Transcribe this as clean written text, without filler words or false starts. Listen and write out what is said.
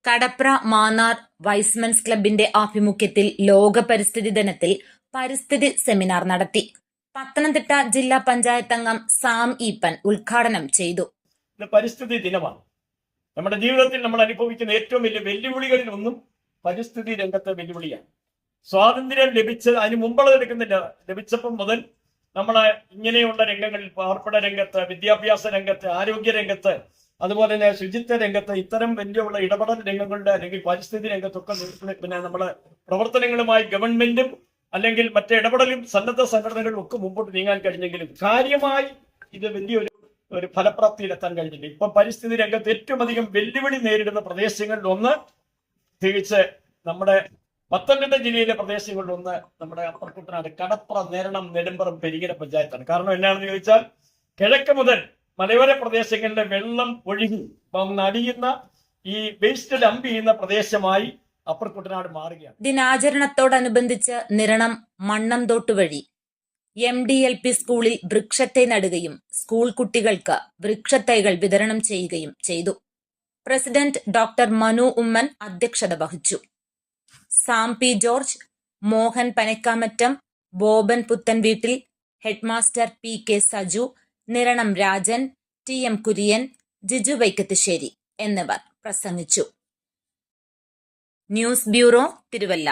Kadapra Mannar Y's Men's ക്ലബിന്റെ ആഭിമുഖ്യത്തിൽ ലോക പരിസ്ഥിതി ദിനത്തിൽ പരിസ്ഥിതി സെമിനാർ നടത്തി. പത്തനംതിട്ട ജില്ലാ പഞ്ചായത്ത് അംഗം സാം ഈപ്പൻ ഉദ്ഘാടനം ചെയ്തു. പരിസ്ഥിതി ദിനമാണ്. നമ്മുടെ ജീവിതത്തിൽ നമ്മൾ അനുഭവിക്കുന്ന ഏറ്റവും വലിയ വെല്ലുവിളികളിൽ ഒന്നും പരിസ്ഥിതി രംഗത്തെ വെല്ലുവിളിയാണ്. സ്വാതന്ത്ര്യം അതിന് മുമ്പുള്ള ലഭിച്ചപ്പം മുതൽ നമ്മളെ ഇങ്ങനെയുള്ള രംഗങ്ങളിൽ പാർപ്പിട രംഗത്ത്, വിദ്യാഭ്യാസ രംഗത്ത്, ആരോഗ്യ രംഗത്ത്, അതുപോലെ തന്നെ ശുചിത്വ രംഗത്ത് ഇത്തരം വലിയുള്ള ഇടപെടൽ രംഗങ്ങളുടെ അല്ലെങ്കിൽ പരിസ്ഥിതി രംഗത്തൊക്കെ പിന്നെ നമ്മുടെ പ്രവർത്തനങ്ങളുമായി ഗവൺമെന്റും അല്ലെങ്കിൽ മറ്റേ ഇടപെടലും സന്നദ്ധ സംഘടനകളും ഒക്കെ മുമ്പോട്ട് നീങ്ങാൻ കഴിഞ്ഞെങ്കിലും കാര്യമായി ഇത് വലിയൊരു ഫലപ്രാപ്തിയിലെത്താൻ കഴിഞ്ഞില്ല. ഇപ്പൊ പരിസ്ഥിതി രംഗത്ത് ഏറ്റവും അധികം വെല്ലുവിളി നേരിടുന്ന പ്രദേശങ്ങളിൽ ഒന്ന് തികച്ച് നമ്മുടെ പത്തനംതിട്ട ജില്ലയിലെ പ്രദേശങ്ങളിൽ ഒന്ന് നമ്മുടെ അപ്പർ കുട്ടനാട്, കടപ്ര, നേരണം, നെടുമ്പറം, പെരിങ്ങര പഞ്ചായത്താണ്. കാരണം എന്നാണെന്ന് ചോദിച്ചാൽ കിഴക്ക് മുതൽ മലയോര പ്രദേശങ്ങളിലെ വെള്ളം ഒഴുകി നടിയുന്ന ഈ വേസ്റ്റ് ഡംപ് ചെയ്യുന്ന പ്രദേശമായി അപ്പർ കുട്ടനാട് മാറുകയാണ്. ദിനാചരണത്തോടനുബന്ധിച്ച് നിരണം മണ്ണംതോട്ട് വഴി MDLP സ്കൂളിൽ വൃക്ഷത്തൈ നടുകയും സ്കൂൾ കുട്ടികൾക്ക് വൃക്ഷത്തൈകൾ വിതരണം ചെയ്യുകയും ചെയ്തു. പ്രസിഡന്റ് ഡോക്ടർ മനു ഉമ്മൻ അധ്യക്ഷത വഹിച്ചു. Sam P George, Mohan Panakkamattam, Boban Puthenveettil, headmaster PK Saju, Niranam Rajan, TM Kurian, Jiju Vaikathusseri എന്നിവർ പ്രസംഗിച്ചു. News bureau, Thiruvalla.